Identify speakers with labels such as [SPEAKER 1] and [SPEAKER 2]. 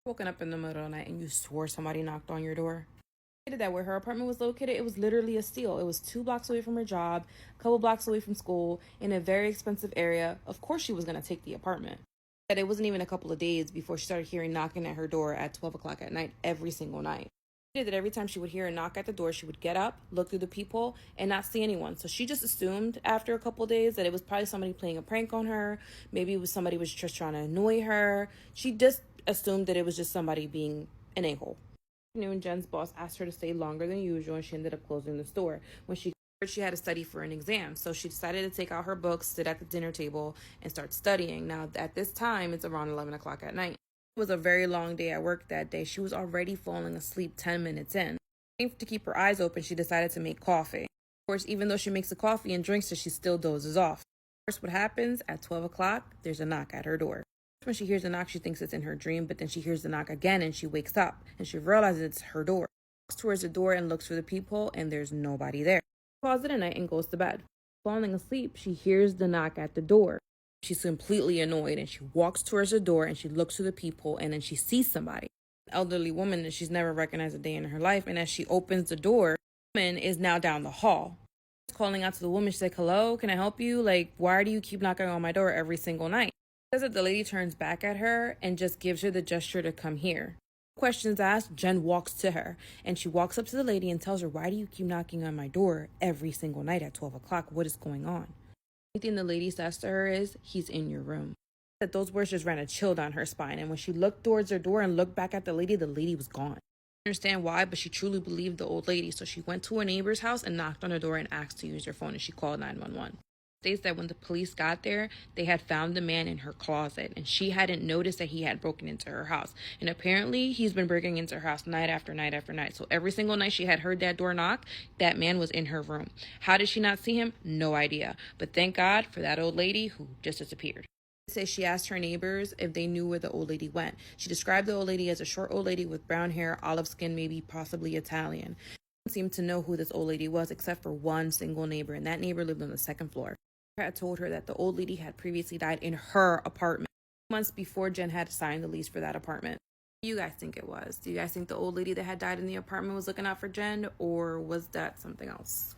[SPEAKER 1] Woken up in the middle of the night and you swore somebody knocked on your door? That where her apartment was located, it was literally a steal. It was 2 blocks away from her job, a couple blocks away from school, in a very expensive area. Of course she was going to take the apartment. That it wasn't even a couple of days before she started hearing knocking at her door at 12 o'clock at night every single night. That every time she would hear a knock at the door, she would get up, look through the peephole, and not see anyone. So she just assumed after a couple of days that it was probably somebody playing a prank on her. Maybe it was somebody was just trying to annoy her. She just assumed that it was just somebody being an a-hole. Jen's boss asked her to stay longer than usual, and she ended up closing the store. When she heard she had to study for an exam, so she decided to take out her books, sit at the dinner table, and start studying. Now, at this time, it's around 11 o'clock at night. It was a very long day at work that day. She was already falling asleep 10 minutes in. To keep her eyes open, she decided to make coffee. Of course, even though she makes the coffee and drinks it, she still dozes off. First, what happens? At 12 o'clock, there's a knock at her door. When she hears the knock, she thinks it's in her dream, but then she hears the knock again and she wakes up and she realizes it's her door. She walks towards the door and looks through the peephole, and there's nobody there. She calls it a night and goes to bed. Falling asleep, she hears the knock at the door. She's completely annoyed and she walks towards the door and she looks through the peephole, and then she sees somebody. An elderly woman that she's never recognized a day in her life, and as she opens the door, the woman is now down the hall. She's calling out to the woman. She's like, "Hello, can I help you? Like, why do you keep knocking on my door every single night?" Says that the lady turns back at her and just gives her the gesture to come here. Questions asked, Jen walks to her, and she walks up to the lady and tells her, "Why do you keep knocking on my door every single night at 12 o'clock? What is going on?" The only thing the lady says to her is, "He's in your room." That those words just ran a chill down her spine, and when she looked towards her door and looked back at the lady was gone. I understand why, but she truly believed the old lady, so she went to a neighbor's house and knocked on her door and asked to use her phone, and she called 911. States that when the police got there, they had found the man in her closet, and she hadn't noticed that he had broken into her house. And apparently he's been breaking into her house night after night after night. So every single night she had heard that door knock, that man was in her room. How did she not see him? No idea. But thank God for that old lady who just disappeared. Says she asked her neighbors if they knew where the old lady went. She described the old lady as a short old lady with brown hair, olive skin, maybe possibly Italian. No one seemed to know who this old lady was except for one single neighbor, and that neighbor lived on the second floor. Had told her that the old lady had previously died in her apartment months before Jen had signed the lease for that apartment. What do you guys think it was? Do you guys think the old lady that had died in the apartment was looking out for Jen, or was that something else?